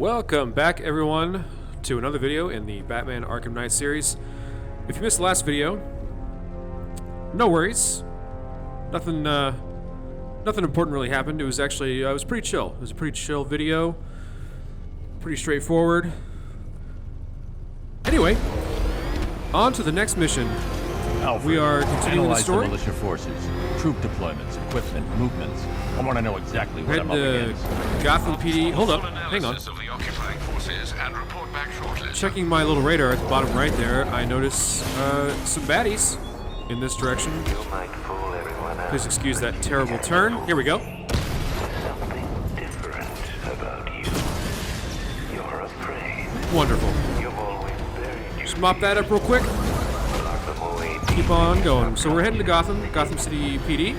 Welcome back, everyone, to another video in the Batman Arkham Knight series. If you missed the last video, no worries. Nothing important really happened. It was actually, it was pretty chill. It was a pretty chill video. Pretty straightforward. Anyway, on to the next mission. Alfred, we are continuing the story. The militia forces, troop deployments, equipment, movements. I want to know exactly what I'm up against. Gotham PD. Hold up, hang on. Checking my little radar at the bottom right there, I notice some baddies in this direction. Please excuse that terrible turn. Here we go. Something different about you. You're afraid. Wonderful. You've always buried Just mop that up real quick. Keep on going. So we're heading to Gotham City PD.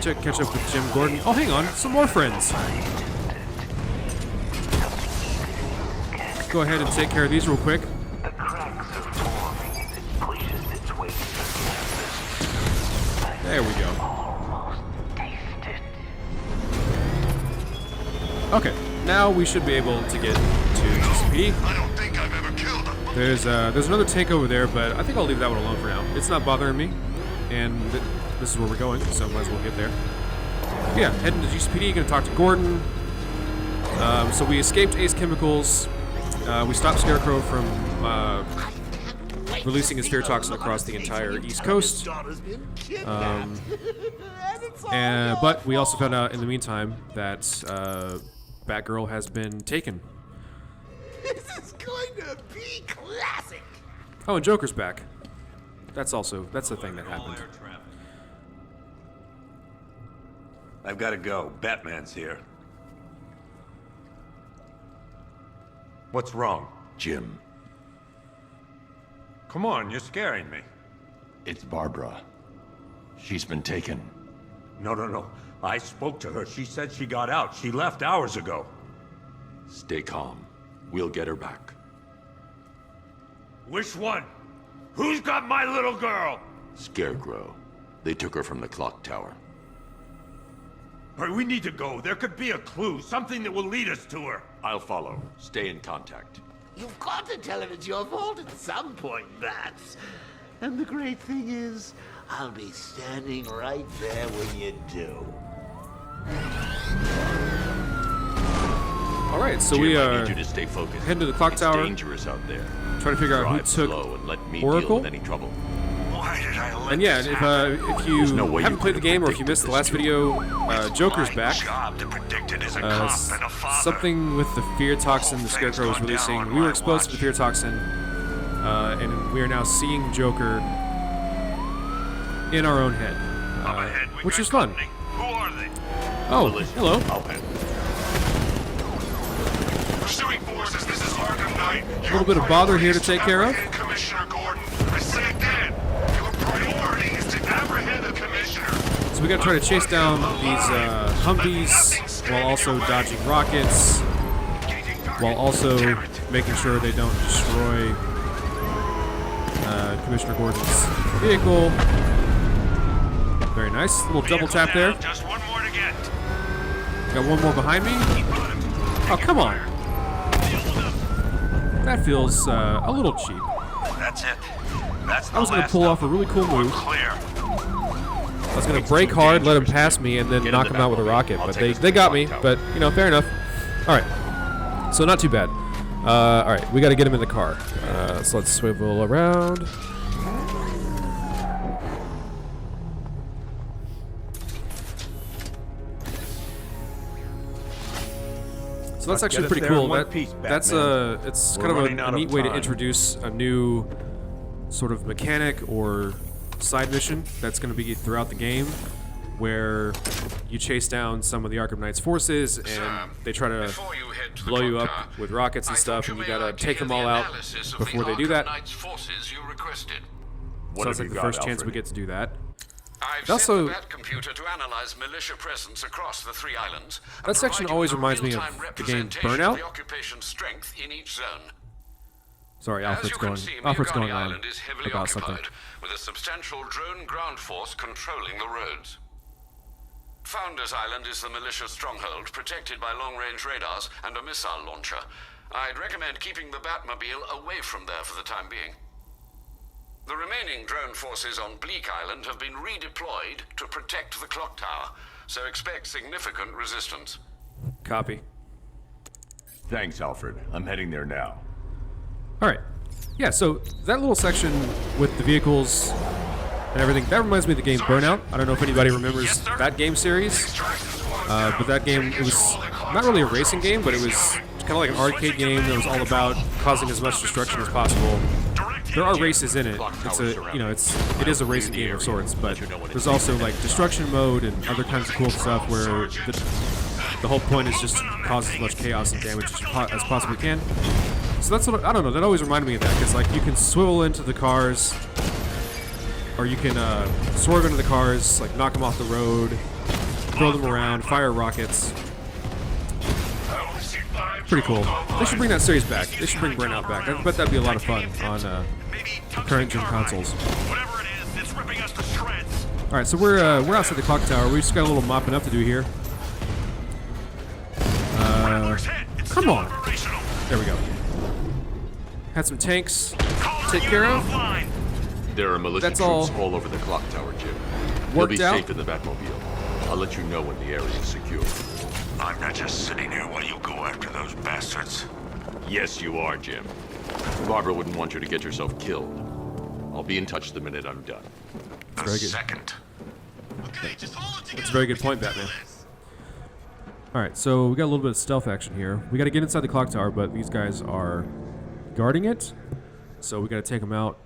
Catch up with Jim Gordon. Oh, hang on, some more friends. Go ahead and take care of these real quick. The cracks are forming as it pushes its way to the surface. There we go. Almost taste it. Okay, now we should be able to get to GCPD. I don't think I've ever killed him. There's another tank over there, but I think I'll leave that one alone for now. It's not bothering me, and this is where we're going, so might as well get there. Yeah, heading to GCPD, gonna talk to Gordon. So we escaped Ace Chemicals. We stopped Scarecrow from releasing his fear toxin across the entire East Coast. But we also found out in the meantime that Batgirl has been taken. This is going to be classic. Oh, and Joker's back. That's the thing that happened. I've got to go. Batman's here. What's wrong? Jim, Come on, you're scaring me. it's Barbara. She's been taken. No. I spoke to her. She said she got out. She left hours ago. Stay calm. We'll get her back. Which one? Who's got my little girl? Scarecrow. They took her from the clock tower. All right, we need to go. There could be a clue, something that will lead us to her. I'll follow. Stay in contact. You've got to tell him it's your fault at some point, Bats. And the great thing is, I'll be standing right there when you do. All right, so Jim, we I are need you to stay focused. heading to the clock It's tower. dangerous out there. Trying to figure out who Drive took slow and let me Oracle. deal with any trouble. Why did I let And yeah, this if happen? you no way haven't you played the could've game or if you predicted missed the this, last video, Joker's My back. job to predict it as a cop and a father. Something with the fear toxin the Scarecrow was releasing. We were exposed to the fear toxin, and we are now seeing Joker in our own head, Up ahead, we which got is fun. company. Who are they? Oh, hello. I'll handle it. Pursuing forces, this is Arkham Knight. A little bit of bother here to take care of. Commissioner Gordon. I say again, your priority is to apprehend the commissioner. So we gotta try to chase down these Humvees while also dodging rockets, while also making sure they don't destroy Commissioner Gordon's vehicle. Very nice. Little double tap there. Just one more to get. Got one more behind me. Oh, come on. That feels a little cheap. That's it. That's the I was going to last pull of off a them. really cool move. Clear. I was going to brake hard, let him pass me, and then knock him out with a rocket. But they got me. But, you know, fair enough. All right. So not too bad. All right. We got to get him in the car. So let's swivel around. So that's actually Get us pretty there in cool. one piece, That's Batman. it's We're kind of running a out of neat way to time. introduce a new sort of mechanic or side mission that's going to be throughout the game, where you chase down some of the Arkham Knight's forces and they try to Before you head to the blow you clock up tower, with rockets and I stuff, thought and you may gotta like to take hear them all the out analysis of before the they do Arkham that. Knight's forces you requested. What Sounds have like you the got, first chance we Alfred? get to do that. I've Also- sent the Bat computer to analyze militia presence across the three islands. and That section provide you always with a reminds me of real-time the game representation Burnout. of the occupation strength in each zone. Sorry, As Alfred's you can going. see, Alfred's going Miagani on Island is heavily about occupied, something. with a substantial drone ground force controlling the roads. Founders Island is the militia stronghold, protected by long-range radars and a missile launcher. I'd recommend keeping the Batmobile away from there for the time being. The remaining drone forces on Bleak Island have been redeployed to protect the clock tower, so expect significant resistance. Copy. Thanks, Alfred. I'm heading there now. Alright. Yeah, so that little section with the vehicles and everything, that reminds me of the game Burnout. I don't know if anybody remembers that game series. But that game, it was not really a racing game, but it was kind of like an arcade game that was all about causing as much destruction as possible. There are races in it. It's a, you know, it is a racing game of sorts, but there's also like destruction mode and other kinds of cool stuff where the whole point is just to cause as much chaos and damage as possibly can. So that's what, I don't know, that always reminded me of that, because like you can swivel into the cars, or you can swerve into the cars, like knock them off the road, throw them around, fire rockets. Pretty cool. They should bring that series back. They should bring Burnout back. I bet that'd be a lot of fun on current gen consoles. Whatever it is, it's ripping us to shreds. All right, so we're outside the clock tower. We just got a little mopping up to do here. Come on. There we go. Had some tanks to take care of. There are militia That's troops all all over the clock tower, Jim. You'll worked be out. safe in the Batmobile. I'll let you know when the area is secure. I'm not just sitting here while you go after those bastards. Yes, you are, Jim. Barbara wouldn't want you to get yourself killed. I'll be in touch the minute I'm done. The Very good. second. Okay, just hold it together. That's a very good point, Batman. All right, so we got a little bit of stealth action here. We got to get inside the clock tower, but these guys are guarding it, so we got to take them out.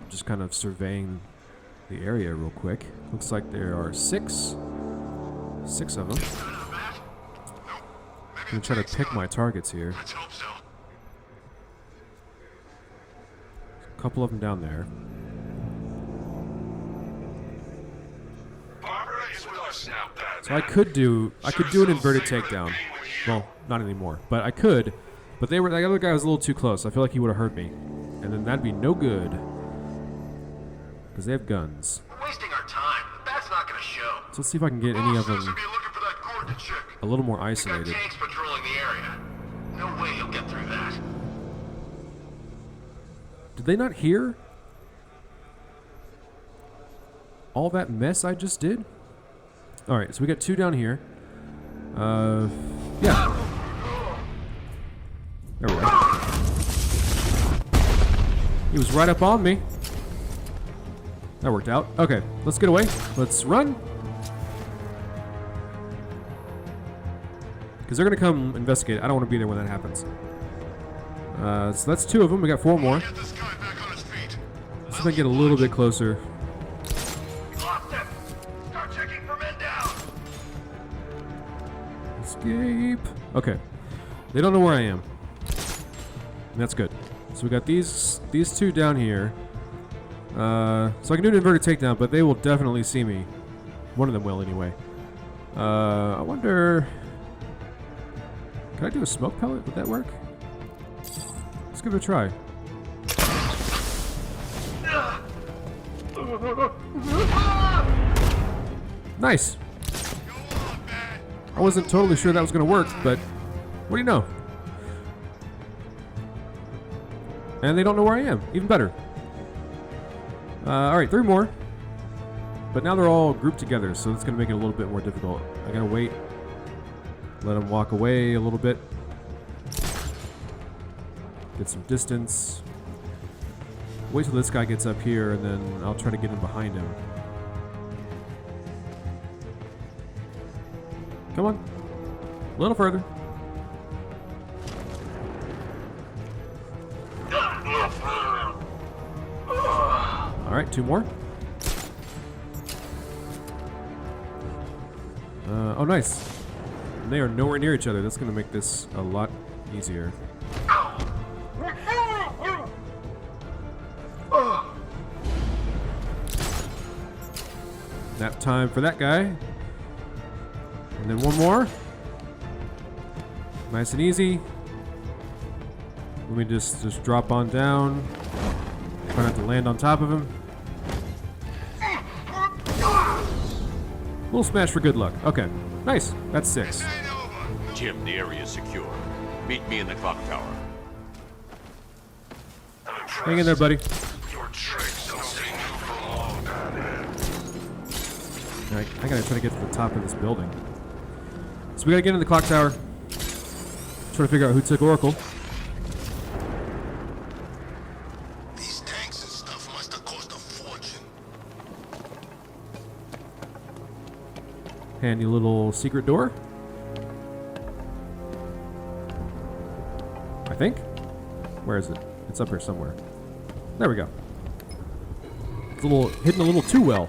Just kind of surveying the area real quick. Looks like there are six of them. I'm gonna try to pick my targets here. Let's hope so. A couple of them down there. Barbara is with us now, Batman. So I could do an inverted takedown. Well, not anymore, but I could. But the other guy was a little too close. I feel like he would have hurt me, and then that'd be no good because they have guns. We're wasting our time. That's not gonna show. So let's see if I can get any of them Be looking for that Gordon chick. a little more Got isolated. tanks patrolling the area. No way he'll get through that. Did they not hear all that mess I just did? All right, so we got two down here. Yeah. There we go. He was right up on me. That worked out. Okay, let's get away. Let's run. Because they're going to come investigate. I don't want to be there when that happens. So that's two of them. We got four more. Get this guy back on his feet. Let's see if I can get a little bit closer. Lost him. Start checking for men down. Escape. Okay. They don't know where I am. And that's good. So we got these two down here. So I can do an inverted takedown, but they will definitely see me. One of them will anyway. I wonder... Can I do a smoke pellet? Would that work? Let's give it a try. Nice! I wasn't totally sure that was going to work, but what do you know? And they don't know where I am. Even better. Alright, three more. But now they're all grouped together, so it's going to make it a little bit more difficult. I gotta wait. Let them walk away a little bit. Get some distance. Wait till this guy gets up here, and then I'll try to get in behind him. Come on. A little further. Alright, two more. Oh, nice. And they are nowhere near each other. That's going to make this a lot easier. Nap time for that guy. And then one more. Nice and easy. Let me just drop on down. Try not to land on top of him. Little smash for good luck. Okay. Nice. That's 6. Ain't over. Jim, the area is secure. Meet me in the clock tower. I'm impressed. Hang in there, buddy. Your tricks don't stay new for long, Batman. Alright, I gotta try to get to the top of this building. So we gotta get in the clock tower. Try to figure out who took Oracle. These tanks and stuff must have cost a fortune. Handy little secret door. I think. Where is it? It's up here somewhere. There we go. It's a little hidden a little too well.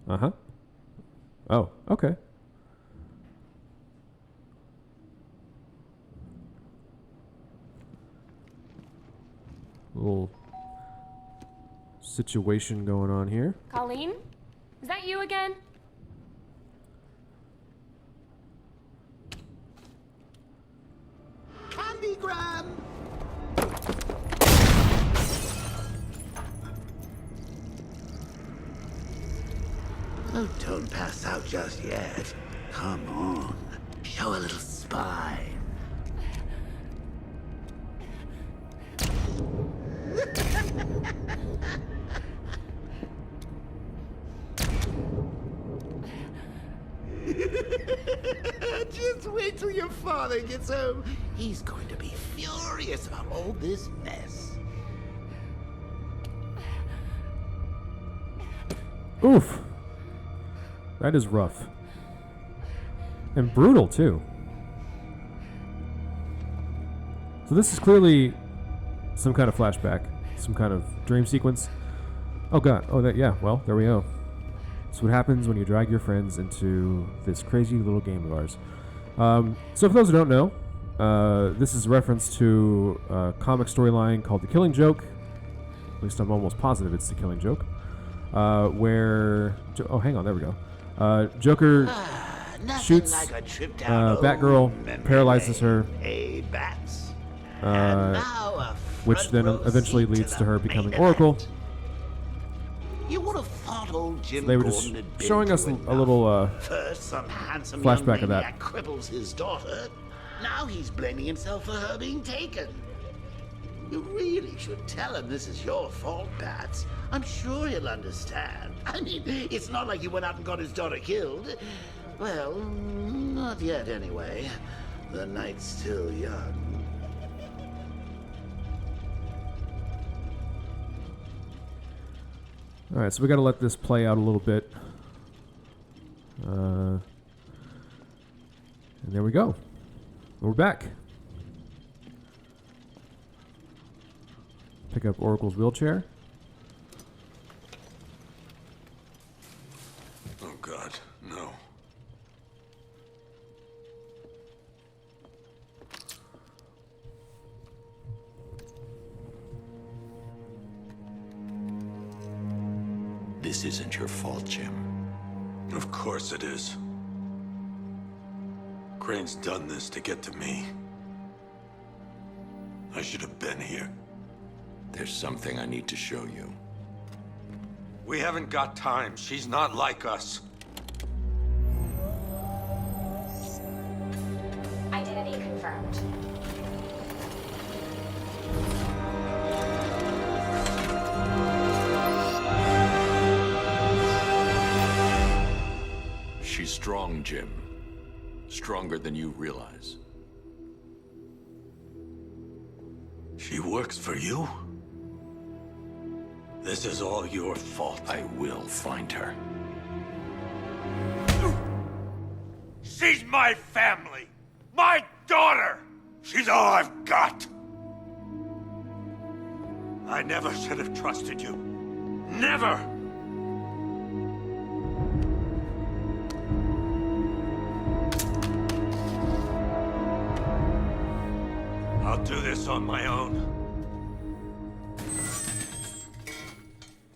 Uh-huh. Oh, okay. Little situation going on here. Colleen? Is that you again? Candygram! Oh, don't pass out just yet. Come on. Show a little spine. Just wait till your father gets home. He's going to be furious about all this mess. Oof. That is rough. And brutal, too. So this is clearly some kind of flashback. Some kind of dream sequence. Oh, God. Oh, that, yeah. Well, there we go. That's what happens when you drag your friends into this crazy little game of ours. So for those who don't know, this is a reference to a comic storyline called The Killing Joke. At least I'm almost positive it's The Killing Joke. Where... oh, hang on. There we go. Joker shoots like a trip down Batgirl, memory paralyzes her, lane. Hey, Bats. And now a which front then row eventually seat leads the to her main becoming event. Oracle. You would have thought old Jim They were just Gordon had been showing us through a little enough. First, some handsome flashback young of that. maniac cripples his daughter. Now he's blaming himself for her being taken. You really should tell him this is your fault, Bats. I'm sure he'll understand. I mean, it's not like he went out and got his daughter killed. Well, not yet anyway. The night's still young. Alright, so we gotta let this play out a little bit. And there we go. We're back. Pick up Oracle's wheelchair. Oh, God, no. This isn't your fault, Jim. Of course it is. Crane's done this to get to me. I should have been here. There's something I need to show you. We haven't got time. She's not like us. Identity confirmed. She's strong, Jim. Stronger than you realize. She works for you? This is all your fault. I will find her. She's my family! My daughter! She's all I've got! I never should have trusted you. Never! I'll do this on my own.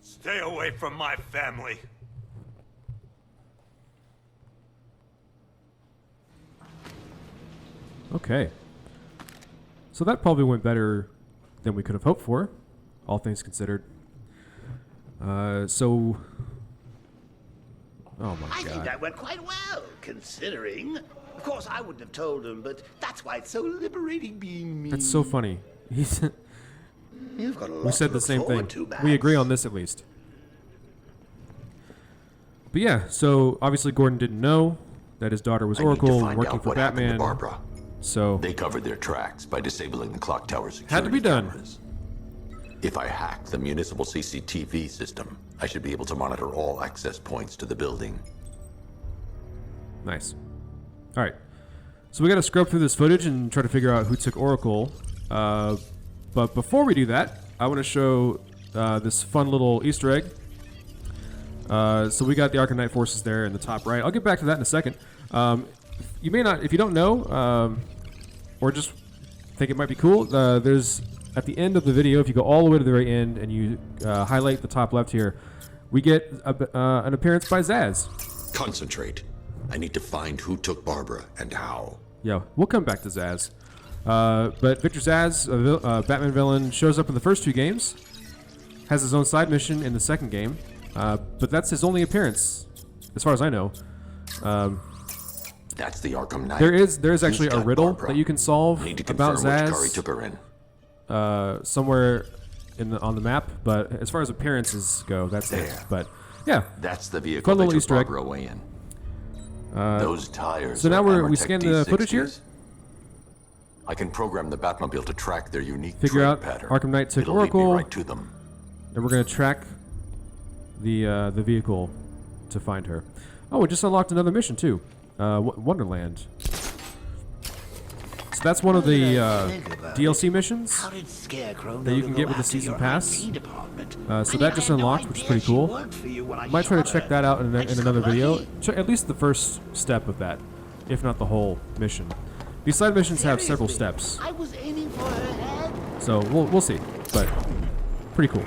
Stay away from my family. Okay. So that probably went better than we could have hoped for. all things considered. So... Oh my I think god. that went quite well, considering. Of course, I wouldn't have told him, but that's why it's so liberating being me. That's so funny. He's... You've got a lot We said to the look same thing. forward to, We agree Babs. on this at least. But yeah, so obviously Gordon didn't know that his daughter was I need to Oracle and find working out for what happened to Batman. Barbara. So They covered their tracks by disabling the clock tower security Had to be done. cameras. If I hack the municipal CCTV system, I should be able to monitor all access points to the building. nice. All right. So we got to scrub through this footage and try to figure out who took Oracle. But before we do that, I want to show this fun little Easter egg. So we got the Arkham Knight forces there in the top right. I'll get back to that in a second. You may not, if you don't know, or just think it might be cool, there's at the end of the video, if you go all the way to the very end and you highlight the top left here, we get an appearance by Zaz. Concentrate. I need to find who took Barbara and how. Yeah, we'll come back to Zaz. But Victor Zaz, a Batman villain, shows up in the first two games, has his own side mission in the second game, but that's his only appearance, as far as I know. That's the Arkham Knight. There is Who's actually a got riddle Barbara? that you can solve Need to about confirm which car he Zaz took her in. somewhere on the map, but as far as appearances go, that's it. There. But yeah, That's the vehicle Fun they little took Easter egg. Barbara away in. Those tires. so now are we Amertec scan the footage here? D60s. I can program the Batmobile to track their unique Figure trade out pattern. Arkham Knight took It'll lead Oracle. me right to them. and we're gonna track the vehicle to find her. Oh, we just unlocked another mission too, Wonderland. So that's one of the DLC missions. How did Scarecrow that you know can to get go with the after season your pass. IT department? So that just unlocked, which is pretty cool. Might try to check that out in another video. At least the first step of that, if not the whole mission. These side missions have several steps, I was aiming for her head. so we'll see. But pretty cool.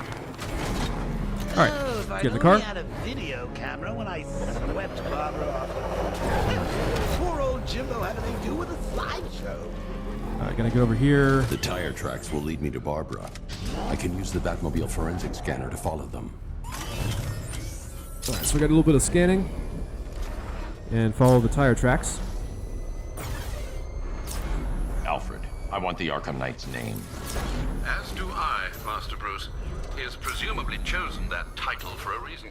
All right, Oh, if get I'd in the car. only had a video camera when I swept Barbara off. Poor old Jimbo had to do with a slideshow. Gonna get over here. The tire tracks will lead me to Barbara. I can use the Batmobile forensic scanner to follow them. All right, so we got a little bit of scanning and follow the tire tracks. Alfred, I want the Arkham Knight's name. As do I, Master Bruce. He has presumably chosen that title for a reason.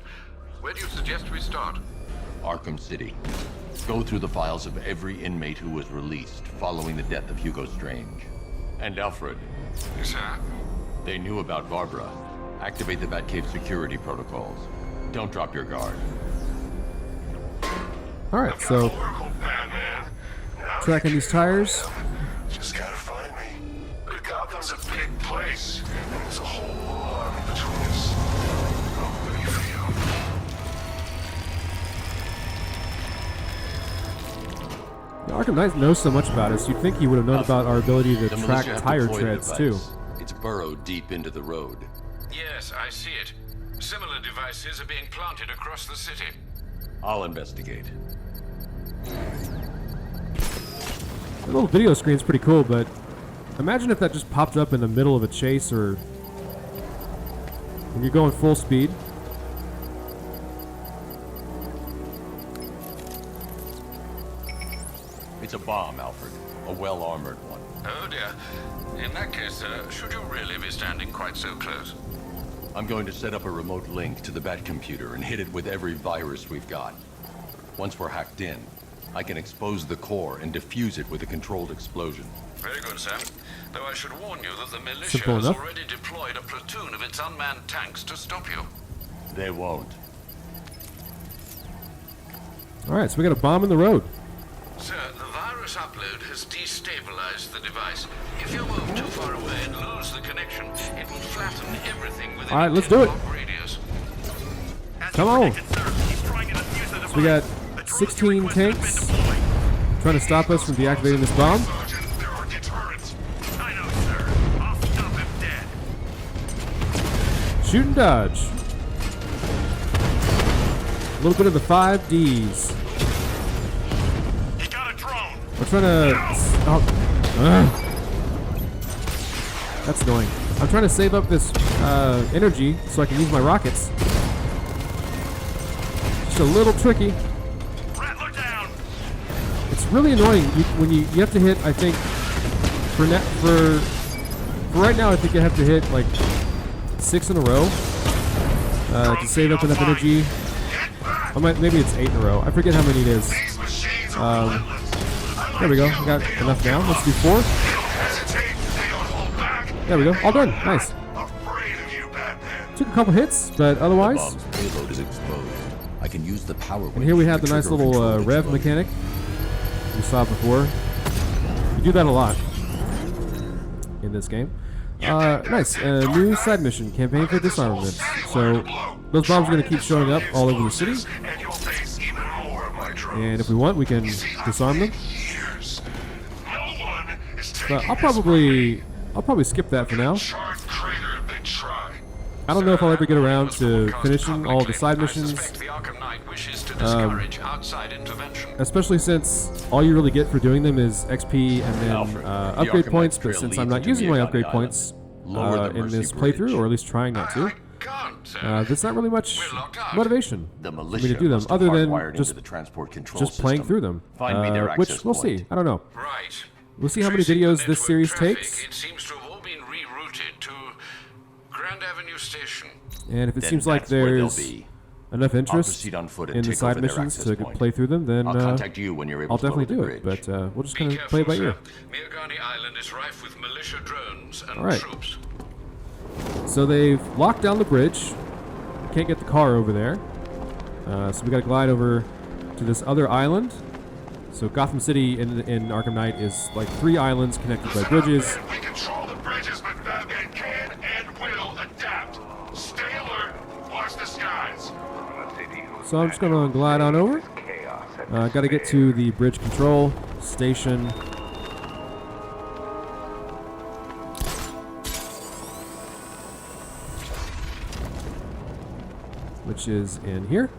Where do you suggest we start? Arkham City. Go through the files of every inmate who was released following the death of Hugo Strange. And Alfred, Yes, sir. they knew about Barbara. Activate the Batcave security protocols. Don't drop your guard. All right, so Oracle, Batman. Now tracking these tires. just gotta find me. But Gotham's a big place, and there's a whole army between us. I'm ready for you. Arkham Knight knows so much about us. You'd think he would have known about our ability to The track militia have tire deployed a treads too. device. It's burrowed deep into the road. Yes, I see it. Similar devices are being planted across the city. I'll investigate. The little video screen's pretty cool, but imagine if that just popped up in the middle of a chase or when you're going full speed. It's a bomb, Alfred. A well-armored one. Oh dear. In that case, should you really be standing quite so close? I'm going to set up a remote link to the Bat computer and hit it with every virus we've got. Once we're hacked in, I can expose the core and defuse it with a controlled explosion. Very good, sir. Though I should warn you that the militia Simple has enough. already deployed a platoon of its unmanned tanks to stop you. They won't. All right, so we got a bomb in the road. Sir, the virus upload has destabilized the device. If you move too far away and lose the connection, it will flatten everything within All right, a let's do it. 10-block radius. Come on. So we got 16 tanks trying to stop us from deactivating this bomb. Sergeant, there are deterrents. I know, sir. I'll stop him dead. Shoot and dodge. A little bit of the 5Ds. He got a drone. We're trying to... Oh. Ugh. That's annoying. I'm trying to save up this energy so I can use my rockets. Just a little tricky. Rat, look down! It's really annoying when you have to hit. I think for right now, I think you have to hit like 6 in a row to save up enough energy. Maybe it's 8 in a row. I forget how many it is. There we go. I got enough now. Let's do 4. There we go. All done. Nice. Took a couple hits, but otherwise. The bomb's payload is exposed. I can use the power. And here we have the nice little rev mechanic we saw before. You do that a lot in this game. Nice. New side mission, campaign for disarmament. So those bombs are going to keep showing up all over the city. And if we want, we can disarm them. But I'll probably skip that for now. I don't know if I'll ever get around to finishing all the side missions. The Arkham Knight wishes to discourage outside intervention. Especially since all you really get for doing them is XP and then upgrade points, but since I'm not using my upgrade points in this playthrough, or at least trying not to, there's not really much motivation for me to do them, other than just playing through them, which we'll see. I don't know. Right. We'll see how many videos this series takes. It seems to have all been rerouted to Grand Avenue Station. And if it seems like there's enough interest in the side missions to play through them, then I'll contact you when you're able I'll to definitely load do the it. But we'll just kind of play it by ear. Miagani Island is rife with militia drones and All right. troops. So they've locked down the bridge. Can't get the car over there. So we got to glide over to this other island. So Gotham City in Arkham Knight is like 3 islands connected by bridges. We control the bridges, but Batman can and will adapt. Stay alert. Watch the skies. So I'm just going to glide on over. Got to get to the bridge control station. Which is in here.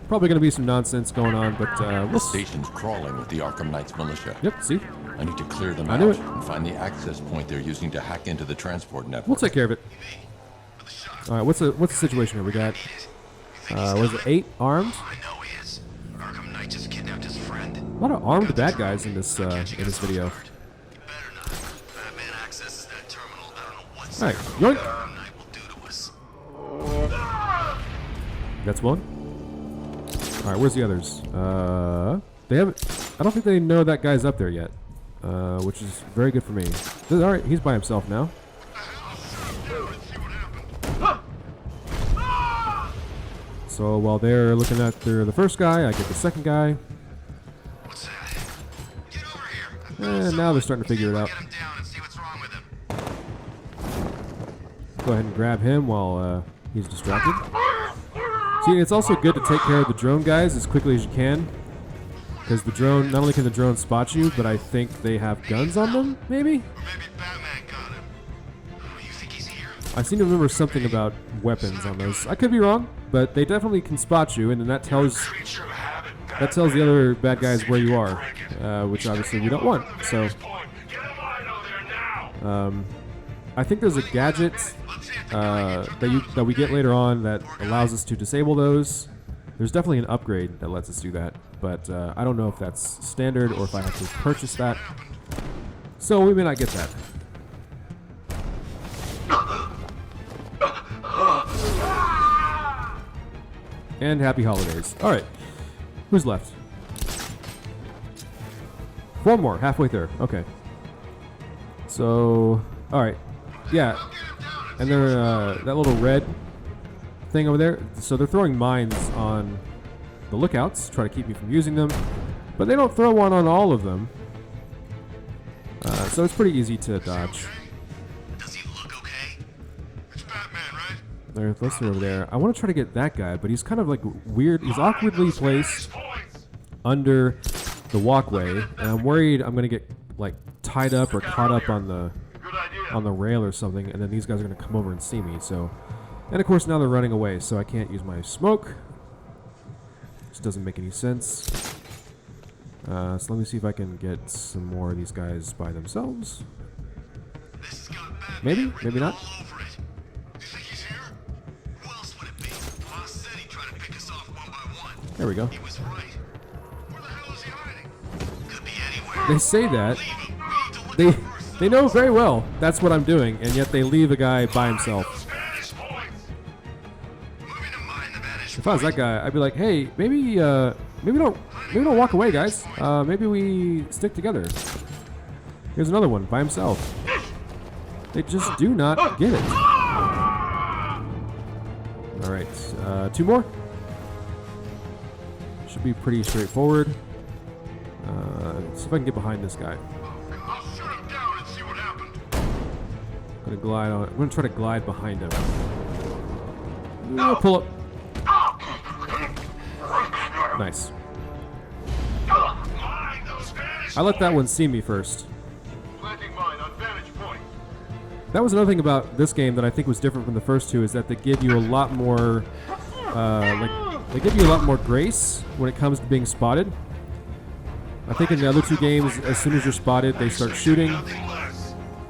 Probably going to be some nonsense going on, but The we'll see. station's crawling with the Arkham Knight's militia. Yep, see? I need to clear them I out knew it. and find the access point they're using to hack into the transport network. We'll take care of it. All right, what's the situation here? We got, was it 8 armed? I know he is. Arkham Knight just kidnapped his friend. A lot of armed bad guys in this video. Better not. Batman accesses that terminal. I don't know what's All right, there. yoink. Arkham Knight will do to us. That's one. All right, where's the others? They haven't. I don't think they know that guy's up there yet, which is very good for me. All right, he's by himself now. So while they're looking at the first guy, I get the second guy. What's that? Get over here. And now they're starting to figure it out. Get him down and see what's wrong with him. Go ahead and grab him while he's distracted. See, it's also good to take care of the drone guys as quickly as you can. Because the drone, not only can the drone spot you, but I think they have guns on them, maybe? Or maybe Batman got him. Oh, you think he's here? I seem to remember something about weapons on those. I could be wrong, but they definitely can spot you, and then that tells the other bad guys where you are, which obviously we don't want. So, I think there's a gadget that we get later on that allows us to disable those. There's definitely an upgrade that lets us do that, but I don't know if that's standard or if I have to purchase that. So we may not get that. And happy holidays. All right, who's left? 4 more, halfway there. Okay. So, all right, yeah, and they're that little red thing over there. So they're throwing mines on the lookouts, try to keep me from using them, but they don't throw one on all of them. So it's pretty easy to dodge. Does he look okay? It's Batman, right? They're listed over there. I want to try to get that guy, but he's kind of like weird. He's awkwardly placed under the walkway, and I'm worried I'm gonna get like tied up or caught up on the rail or something, and then these guys are gonna come over and see me. So, and of course now they're running away, so I can't use my smoke. This doesn't make any sense. So let me see if I can get some more of these guys by themselves. Maybe? Maybe not? All over it. You think he's here? Who else would it be? Boss said he tried to pick us off one by one. There we go. He was right. Where the hell is he hiding? Could be anywhere. They say that. Leave him. We need to look first. They know very well that's what I'm doing, and yet they leave a guy by himself. Those vantage points. Moving to mine the vantage If I was that guy, I'd be like, hey, maybe don't walk away, guys. Maybe we stick together. Here's another one by himself. They just do not get it. All right, 2 more. Should be pretty straightforward. Let's see if I can get behind this guy. I'll shoot him down and see what happened. I'm gonna try to glide behind him. Pull up. Nice. Mine those vantage I let that one see me first. Planting mine on vantage point. That was another thing about this game that I think was different from the first two, is that they give you a lot more, they give you a lot more grace when it comes to being spotted. I think in the other 2 games, as soon as you're spotted, they start shooting.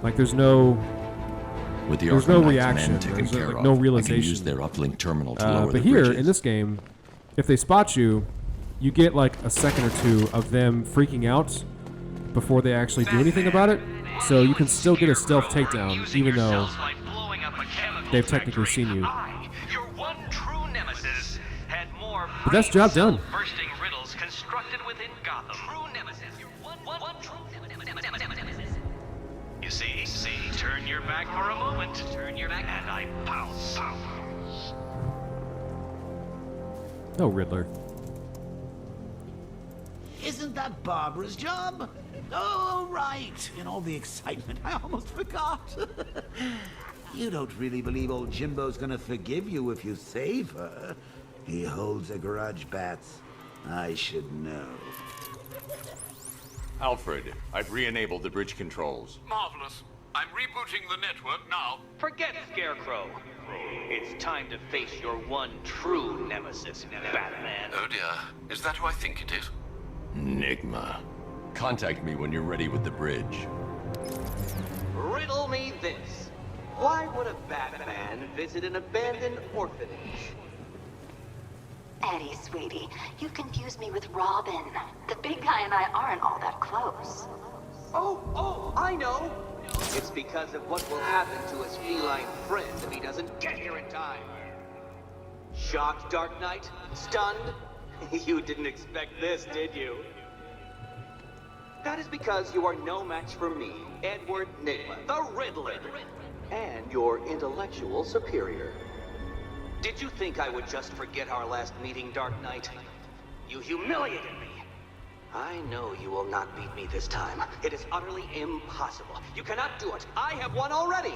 Like there's no With the There's Arkham no Knight's reaction. men taken There's, care like, of, no I can realization. use their uplink terminal to lower but the here bridges. in this game, if they spot you, you get like a second or 2 of them freaking out before they actually do anything about it. So you can still get a stealth takedown, even though they've technically seen you. Your one true nemesis had more But that's job done. bursting riddles constructed within Gotham. True nemesis. Your one true nemesis. You see, turn your back for a moment. Turn your back, and I pounce. Oh, Riddler. Isn't that Barbara's job? Oh, right. In all the excitement, I almost forgot. You don't really believe old Jimbo's gonna forgive you if you save her. He holds a grudge, Bats. I should know. Alfred, I've re-enabled the bridge controls. Marvelous. I'm rebooting the network now. Forget Scarecrow. It's time to face your one true nemesis, Batman. Oh dear. Is that who I think it is? Enigma. Contact me when you're ready with the bridge. Riddle me this. Why would a Batman visit an abandoned orphanage? Eddie, sweetie, you confused me with Robin. The big guy and I aren't all that close. Oh, I know. It's because of what will happen to his feline friend if he doesn't get here in time. Shocked, Dark Knight? Stunned? You didn't expect this, did you? That is because you are no match for me, Edward Nygma, the Riddler, and your intellectual superior. Did you think I would just forget our last meeting, Dark Knight? You humiliated me. I know you will not beat me this time. It is utterly impossible. You cannot do it. I have won already.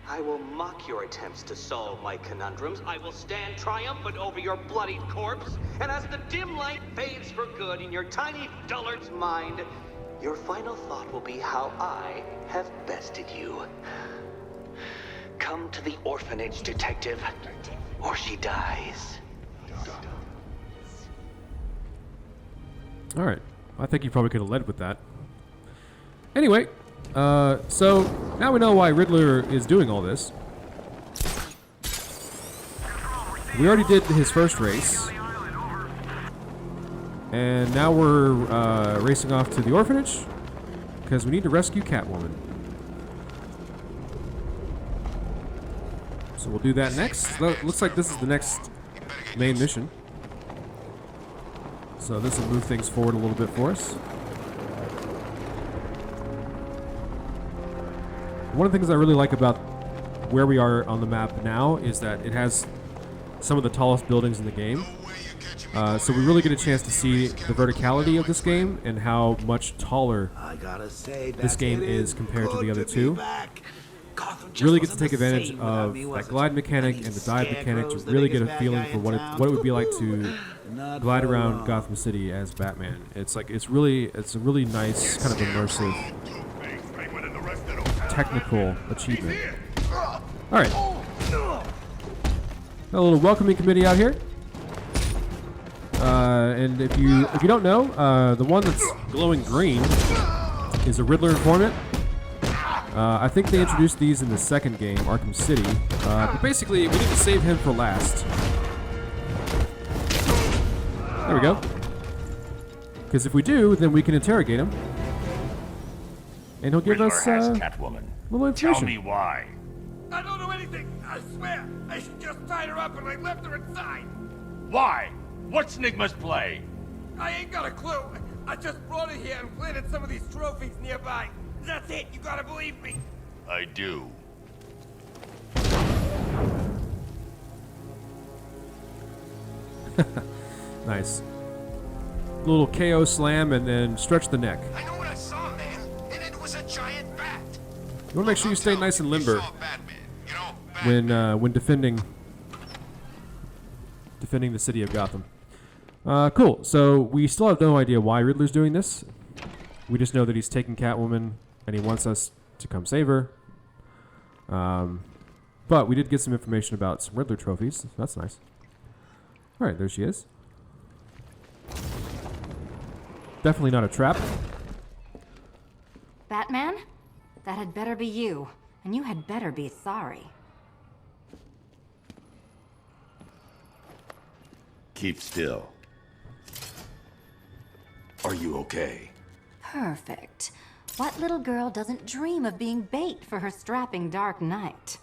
I will mock your attempts to solve my conundrums. I will stand triumphant over your bloodied corpse. And as the dim light fades for good in your tiny dullard's mind, your final thought will be how I have bested you. Come to the orphanage, detective, or she dies. All right. I think you probably could have led with that. Anyway, so now we know why Riddler is doing all this. We already did his first race. And now we're racing off to the orphanage because we need to rescue Catwoman. So we'll do that next. Looks like this is the next main mission. So this will move things forward a little bit for us. One of the things I really like about where we are on the map now is that it has some of the tallest buildings in the game. So we really get a chance to see the verticality of this game and how much taller this game is compared to the other two. Really get to take advantage of that glide mechanic and the dive mechanic to really get a feeling for what it would be like to glide around Gotham City as Batman. It's a really nice kind of immersive technical achievement. All right, got a little welcoming committee out here. And if you don't know, the one that's glowing green is a Riddler informant. I think they introduced these in the second game, Arkham City. But basically, we need to save him for last. There we go. Because if we do, then we can interrogate him. And he'll give us Catwoman. little information. Tell me why. I don't know anything. I swear. I just tied her up and I left her inside. Why? What's Nigma's play? I ain't got a clue. I just brought her here and planted some of these trophies nearby. That's it. You gotta believe me. I do. Nice. Little KO slam and then stretch the neck. I know what I saw, man, and it was a giant bat. You want to make sure you stay nice and limber when defending the city of Gotham. Cool. So we still have no idea why Riddler's doing this. We just know that he's taking Catwoman and he wants us to come save her. But we did get some information about some Riddler trophies. So that's nice. All right, there she is. Definitely not a trap. Batman? That had better be you. And you had better be sorry. Keep still. Are you okay? Perfect. What little girl doesn't dream of being bait for her strapping Dark Knight?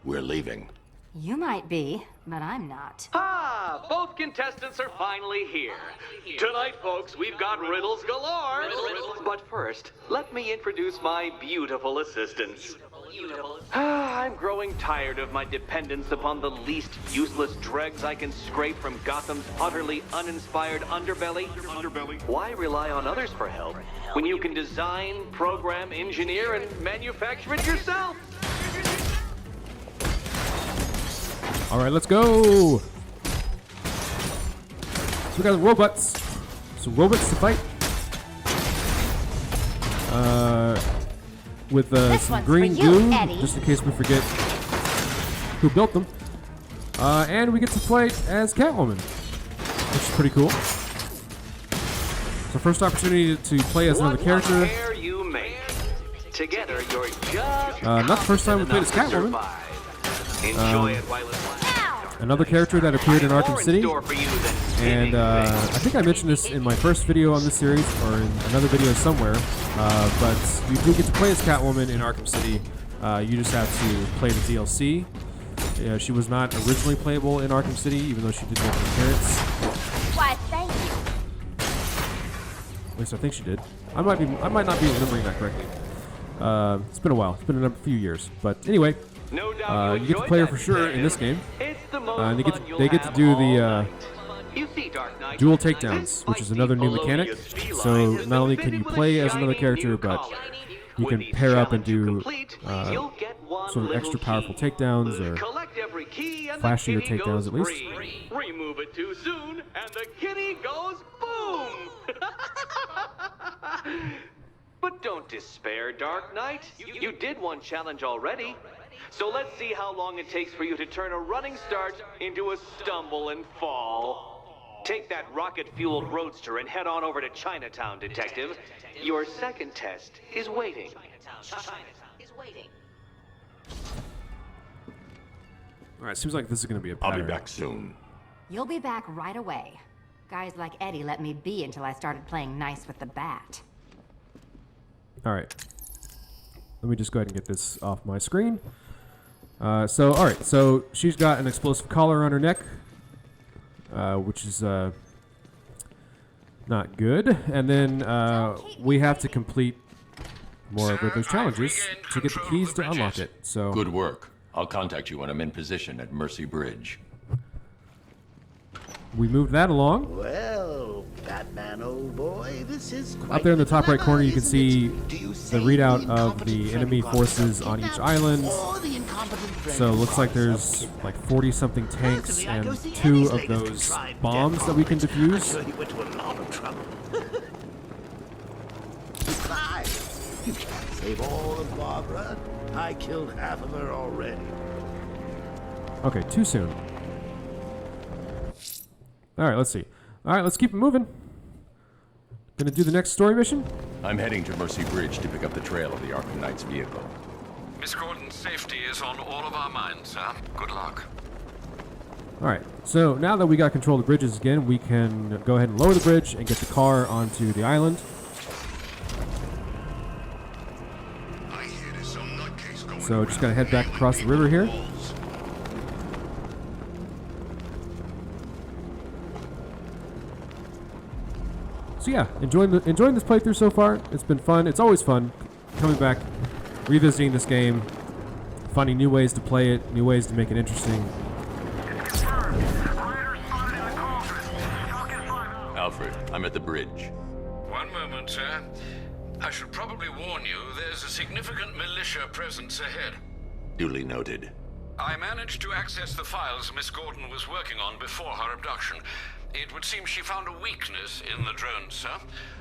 We're leaving. You might be, but I'm not. Ah, both contestants are finally here. Tonight, folks, we've got riddles galore. But first, let me introduce my beautiful assistants. I'm growing tired of my dependence upon the least useless dregs I can scrape from Gotham's utterly uninspired underbelly. Why rely on others for help when you can design, program, engineer, and manufacture it yourself? All right, let's go. So we got the robots. Some robots to fight. With some green goo, just in case we forget who built them. And we get to play as Catwoman, which is pretty cool. So first opportunity to play as another character. Together, you're just not the first time we played as Catwoman. Enjoy it while it's Another character that appeared in Arkham City, and I think I mentioned this in my first video on this series, or in another video somewhere, but you do get to play as Catwoman in Arkham City. You just have to play the DLC. She was not originally playable in Arkham City, even though she did make an appearance. Why, thank you. At least I think she did. I might not be remembering that correctly. It's been a while. It's been a few years, but anyway. You get to play her for sure in this game, and they get to do the dual takedowns, which is another new mechanic. So not only can you play as another character, but you can pair up and do sort of extra powerful takedowns or flashier takedowns at least. Remove it too soon, and the kitty goes boom. But don't despair, Dark Knight. You did one challenge already. So let's see how long it takes for you to turn a running start into a stumble and fall. Take that rocket-fueled roadster and head on over to Chinatown, Detective. Your second test is waiting. Alright, seems like this is going to be a pattern. I'll be back soon. You'll be back right away. Guys like Eddie let me be until I started playing nice with the bat. Alright. Let me just go ahead and get this off my screen. Alright, so she's got an explosive collar on her neck, which is not good. And then we have to complete more of those challenges to get the keys to unlock it. So good work. I'll contact you when I'm in position at Mercy Bridge. We moved that along. Well, Batman, old boy, this is quite up there in the top right corner, you can see the readout of the enemy forces on each island. So it looks like there's like 40-something tanks and 2 of those bombs that we can defuse. He went to a lot of trouble. Besides, you can't save all of Barbara. I killed half of her already. Okay, too soon. Alright, let's see. Alright, let's keep it moving. Gonna do the next story mission? I'm heading to Mercy Bridge to pick up the trail of the Arkham Knight's vehicle. Miss Gordon's safety is on all of our minds, sir. Good luck. Alright, so now that we got control of the bridges again, we can go ahead and lower the bridge and get the car onto the island. So just gotta head back across the river here. So yeah, enjoying this playthrough so far. It's been fun. It's always fun coming back, revisiting this game, finding new ways to play it, new ways to make it interesting. Alfred, I'm at the bridge. One moment, sir. I should probably warn you, there's a significant militia presence ahead. Duly noted. I managed to access the files Miss Gordon was working on before her abduction. It would seem she found a weakness in the drones, sir.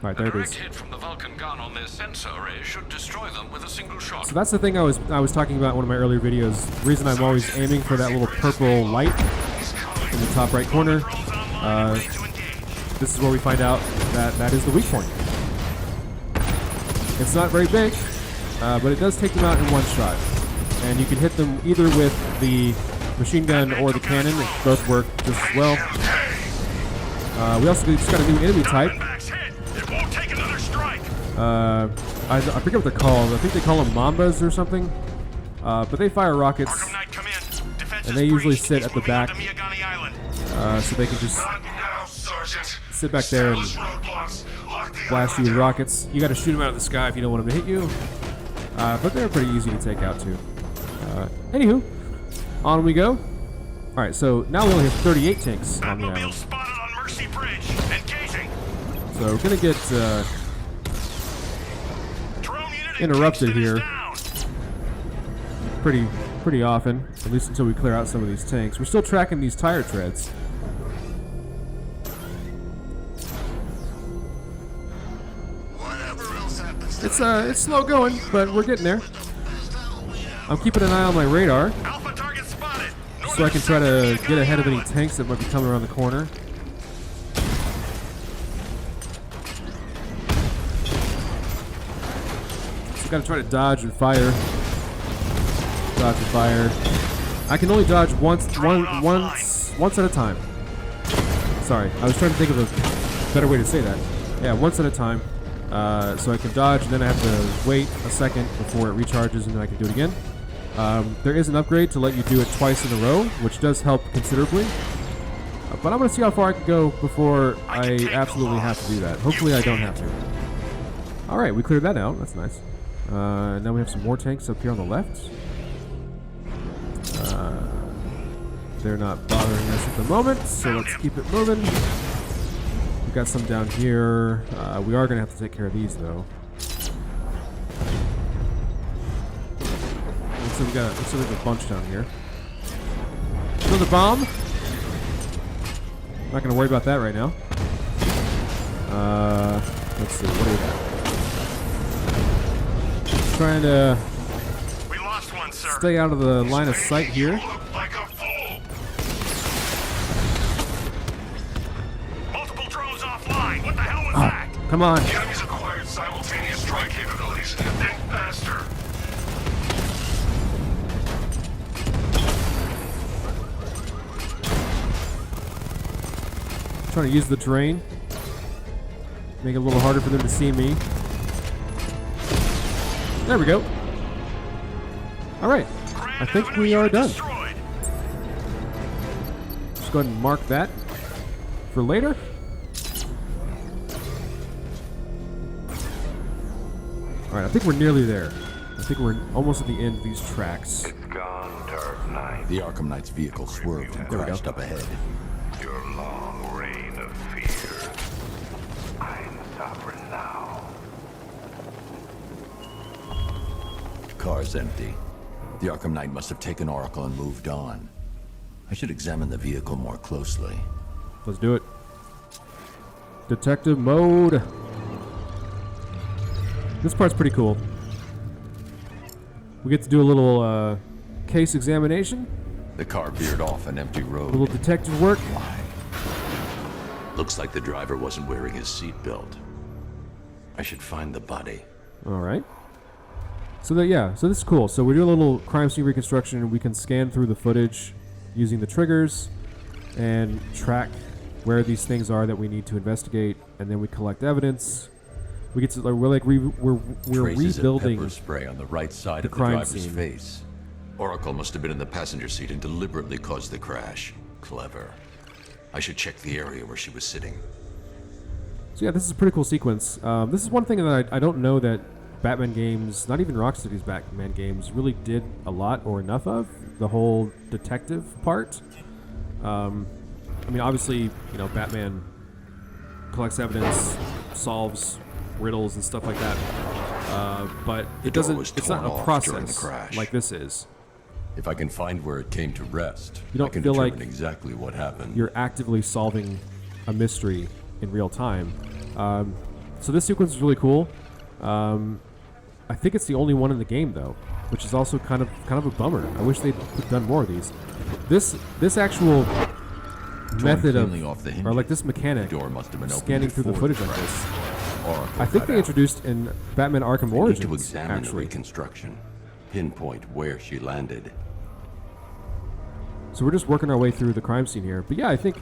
Right, a there it direct is. hit from the Vulcan gun on their sensor array should destroy them with a single shot. So that's the thing I was talking about in one of my earlier videos. The reason I'm always aiming for that little purple light in the top right corner. This is where we find out that that is the weak point. It's not very big, but it does take them out in one shot. And you can hit them either with the machine gun or the cannon. Both work just as well. We also just got a new enemy type. I forget what they're called. I think they call them Mambas or something. But they fire rockets, and they usually sit at the back, so they can just sit back there and blast you with rockets. You got to shoot them out of the sky if you don't want them to hit you. But they're pretty easy to take out too. Anywho, on we go. All right, so now we only have 38 tanks on the island. So we're gonna get interrupted here pretty often, at least until we clear out some of these tanks. We're still tracking these tire treads. It's slow going, but we're getting there. I'm keeping an eye on my radar, so I can try to get ahead of any tanks that might be coming around the corner. So gotta try to dodge and fire. Dodge and fire. I can only dodge once at a time. Sorry, I was trying to think of a better way to say that. Yeah, once at a time. So I can dodge, and then I have to wait a second before it recharges, and then I can do it again. There is an upgrade to let you do it twice in a row, which does help considerably. But I'm going to see how far I can go before I absolutely have to do that. Hopefully I don't have to. Alright, we cleared that out. That's nice. Now we have some more tanks up here on the left. They're not bothering us at the moment, so let's keep it moving. We've got some down here. We are going to have to take care of these, though. So we got a bunch down here. Another bomb. Not going to worry about that right now. Let's see. What do we got? Trying to stay out of the line of sight here. Come on. The enemy's acquired simultaneous strike capabilities. Think faster. Trying to use the terrain. Make it a little harder for them to see me. There we go. Alright. I think we are done. Just go ahead and mark that for later. Alright, I think we're nearly there. I think we're almost at the end of these tracks. It's gone, Dark Knight. The Arkham Knight's vehicle swerved and crashed up ahead. Your long reign of fear. I'm sovereign now. Car's empty. The Arkham Knight must have taken Oracle and moved on. I should examine the vehicle more closely. Let's do it. Detective mode. This part's pretty cool. We get to do a little case examination. The car veered off an empty road. A little detective work. Why? Looks like the driver wasn't wearing his seatbelt. I should find the body. All right. So so this is cool. So we do a little crime scene reconstruction, and we can scan through the footage using the triggers and track where these things are that we need to investigate, and then we collect evidence. We get to we're Traces rebuilding of pepper spray on the right side the of the crime driver's scene. face. Oracle must have been in the passenger seat and deliberately caused the crash. Clever. I should check the area where she was sitting. So yeah, this is a pretty cool sequence. This is one thing that I don't know that Batman games, not even Rocksteady's Batman games, really did a lot or enough of. The whole detective part. I mean, obviously, Batman collects evidence, solves riddles and stuff like that. But it doesn't. It's not a process like this is. If I can find where it came to rest, You don't I can feel determine like exactly what happened. You're actively solving a mystery in real time. So this sequence is really cool. I think it's the only one in the game though, which is also kind of a bummer. I wish they'd done more of these. This actual method or like this mechanic, door must have been scanning through the before footage like this, Oracle I think cut they out. introduced in Batman Arkham I need Origins. to examine the Actually, reconstruction, pinpoint where she landed. so we're just working our way through the crime scene here. But yeah, I think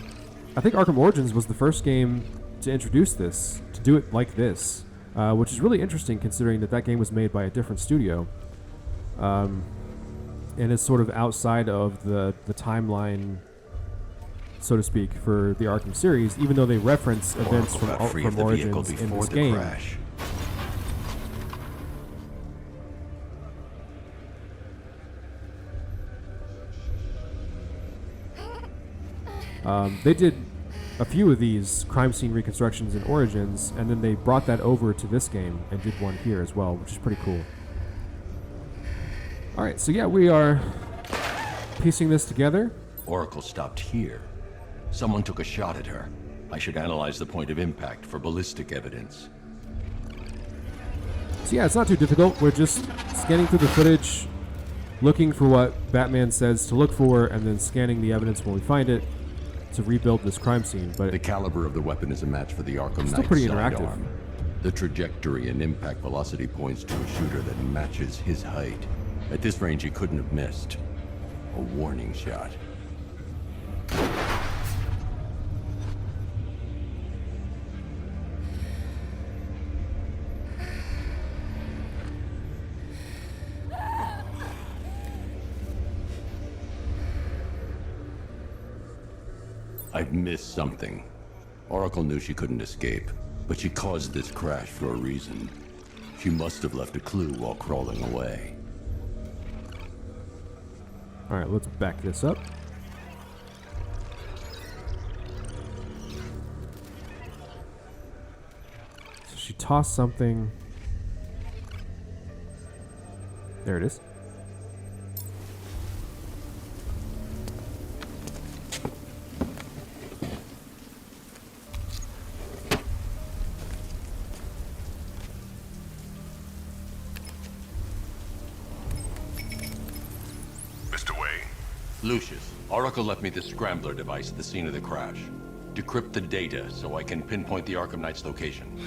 Arkham Origins was the first game to introduce this, to do it like this, which is really interesting considering that game was made by a different studio, and is sort of outside of the timeline, so to speak, for the Arkham series, even though they reference events from Origins in this game. Crash. They did a few of these crime scene reconstructions in Origins, and then they brought that over to this game and did one here as well, which is pretty cool. Alright, so yeah, we are piecing this together. Oracle stopped here. Someone took a shot at her. I should analyze the point of impact for ballistic evidence. So yeah, it's not too difficult. We're just scanning through the footage, looking for what Batman says to look for, and then scanning the evidence when we find it to rebuild this crime scene. But The caliber of the weapon is a match for the Arkham Knight still pretty sidearm. interactive. The trajectory and impact velocity points to a shooter that matches his height. At this range, he couldn't have missed. A warning shot. I've missed something. Oracle knew she couldn't escape, but she caused this crash for a reason. She must have left a clue while crawling away. alright, let's back this up. So she tossed something. There it is. Mr. Wayne, Lucius, Oracle left me the scrambler device at the scene of the crash. Decrypt the data so I can pinpoint the Arkham Knight's location.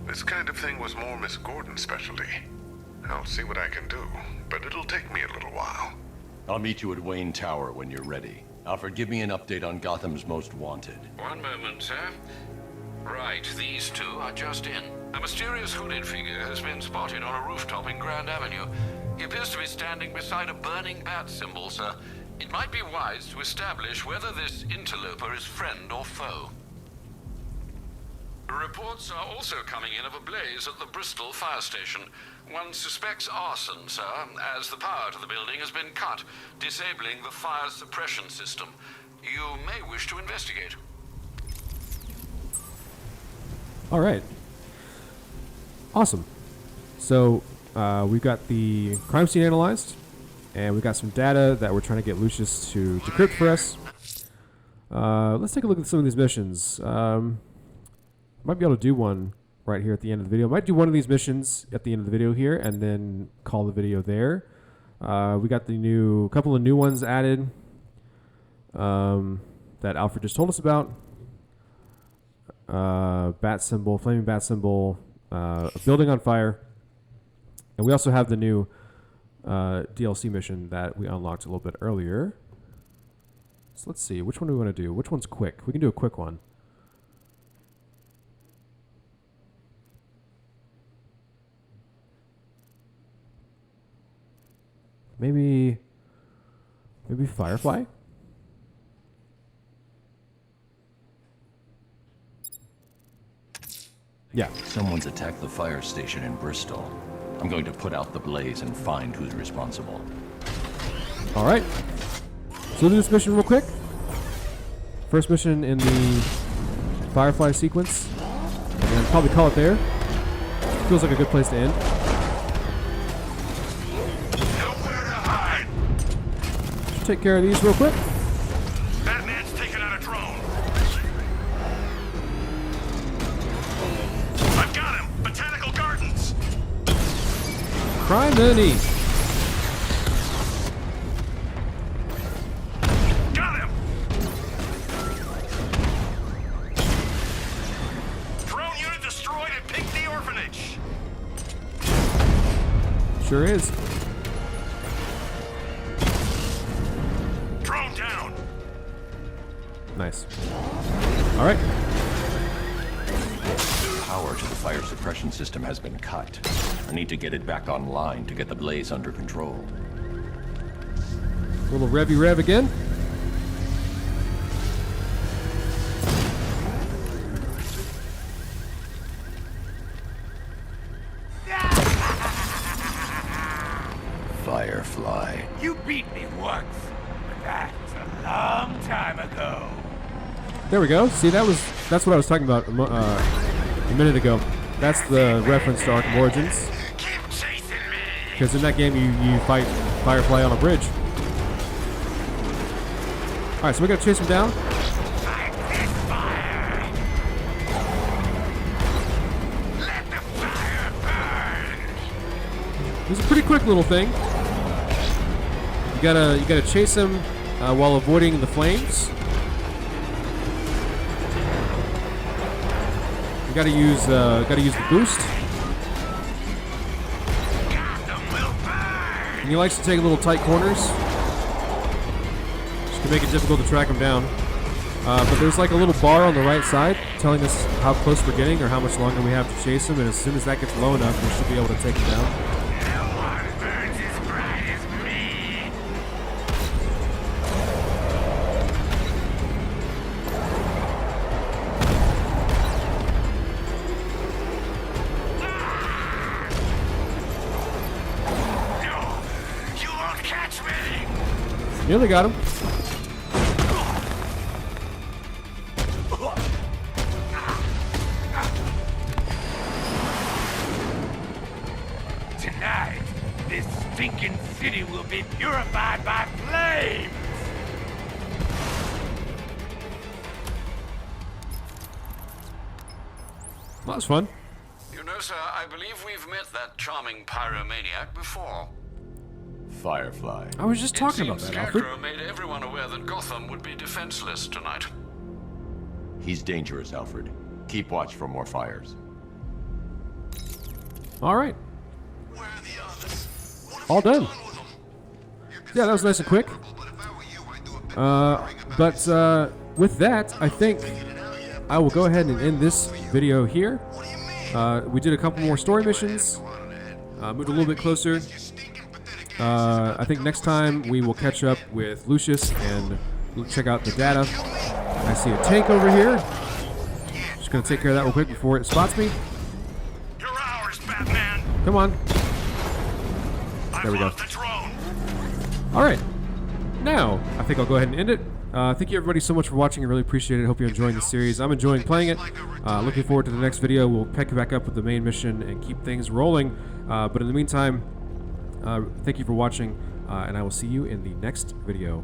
this kind of thing was more Miss Gordon's specialty. I'll see what I can do, but it'll take me a little while. I'll meet you at Wayne Tower when you're ready. Alfred, give me an update on Gotham's Most Wanted. One moment, sir. Right, these two are just in. A mysterious hooded figure has been spotted on a rooftop in Grand Avenue. He appears to be standing beside a burning bat symbol, sir. It might be wise to establish whether this interloper is friend or foe. Reports are also coming in of a blaze at the Bristol fire station. One suspects arson, sir, as the power to the building has been cut, disabling the fire suppression system. You may wish to investigate. All right. Awesome. So we've got the crime scene analyzed, and we've got some data that we're trying to get Lucius to decrypt for us. Let's take a look at some of these missions. Might be able to do one right here at the end of the video. Might do one of these missions at the end of the video here, and then call the video there. We got the couple of new ones added that Alfred just told us about. Bat symbol, flaming bat symbol, a building on fire. And we also have the new DLC mission that we unlocked a little bit earlier. So let's see, which one do we want to do? Which one's quick? We can do a quick one. Maybe Firefly? Yeah. Someone's attacked the fire station in Bristol. I'm going to put out the blaze and find who's responsible. All right. So we'll do this mission real quick. First mission in the Firefly sequence. And then probably call it there. Feels like a good place to end. Nowhere to hide. Just take care of these real quick. Batman's taken out a drone. I've got him! Botanical Gardens! Crime money. Got him! Drone unit destroyed at Pinckney Orphanage! Sure is. Drone down! Nice. All right. Power to the fire suppression system has been cut. I need to get it back online to get the blaze under control. A little revy rev again. Firefly. You beat me once, but that's a long time ago. There we go. See, that's what I was talking about a minute ago. That's the reference to Arkham Origins. Keep chasing me! Because in that game, you fight Firefly on a bridge. All right, so we gotta chase him down. Fight this fire! Let the fire burn! He's a pretty quick little thing. You gotta chase him while avoiding the flames. You gotta use the boost. And he likes to take little tight corners, which can make it difficult to track him down. But there's like a little bar on the right side telling us how close we're getting or how much longer we have to chase him. And as soon as that gets low enough, we should be able to take him down. No one burns as bright as me! No! You won't catch me! Nearly got him. Tonight, this stinking city will be purified by flames! Well, that was fun. You know, sir, I believe we've met that charming pyromaniac before. Firefly. I was just talking about that, Alfred. Scarecrow made everyone aware that Gotham would be defenseless tonight. He's dangerous, Alfred. Keep watch for more fires. All right. All done. Yeah, that was nice and quick. But with that, I think I will go ahead and end this video here. We did a couple more story missions. Moved a little bit closer. I think next time we will catch up with Lucius and check out the data. I see a tank over here. Just gonna take care of that real quick before it spots me. You're ours, Batman! Come on. There we go. All right. Now, I think I'll go ahead and end it. Thank you everybody so much for watching. I really appreciate it. Hope you're enjoying the series. I'm enjoying playing it. Looking forward to the next video. We'll pick back up with the main mission and keep things rolling. But in the meantime, thank you for watching, and I will see you in the next video.